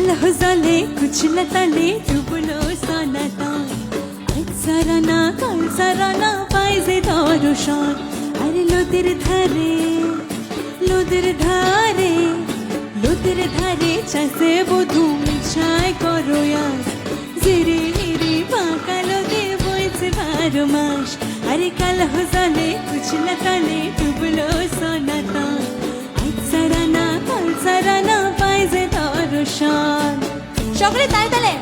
काल जले कुचला तले डुबलो सनातन आज सराना काल सराना पाइजे दर्शन अरे लोদের ধারে চাষে বধু মিছায় করো আর জিরে হিরে বাঁকা লোদে বইছে 12 মাস আরে কাল জলে কুচলা তলে ডুবলো সনাতন আজ সরানা কাল সরানা পাইছে দর্শন সকলে তালে তালে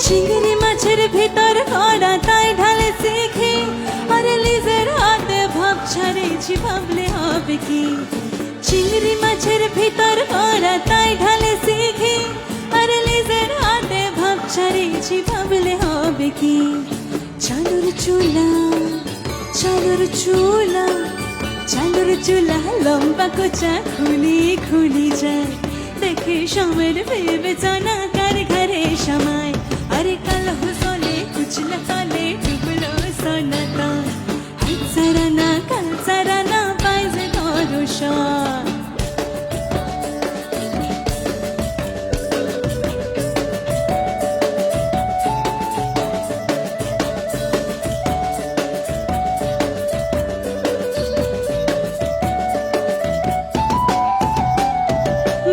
চিংড়ি মাছের ভিতর কড়া তাই ঢালে শিখে আরে লিজের হাতে ভাব ছাড়েছি ভাবলে হবে কি চিংড়ি মাছের ভিতর কড়া তাই ঢালে শিখে আরে লিজের হাতে ভাব ছাড়েছি ভাবলে হবে কি চালুর চুলা লম্বা কোচা খুলি যায় দেখে সময়ের বিবেচনা কার ঘরে সময় अरे कल जले कुचला तले डुबलो सनातन आज सराना काल सराना पाइजे दर्शन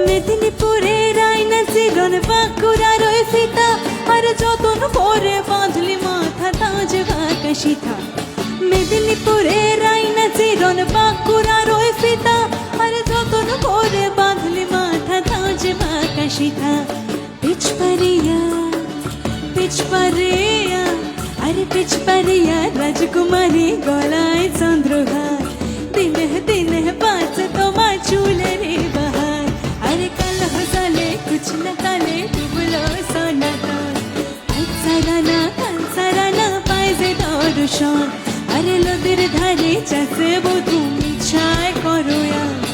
মেদিনীপুরে রায়না চিরন বাঁকুড়ার ওই ফিতা আরে যতন করে বাঁধলি মাথা তাজ বাঁকা সীতা মেদিনীপুরে রায়না চিরন বাঁকুড়ার ওই ফিতা আরে যতন করে বাঁধলি মাথা তাজ বাঁকা সীতা পিছ পারিয়া রাজকুমারী গলায় চন্দ্রহার দিনে বাঁচ তোমার চুলের বাহার আরে কাল জলে কুচলা তলে ডুবলো সনাতন কাল সরানা পাইছে দর্শন আরে লোদের ধারে চাষে বধু মিছায় করো আর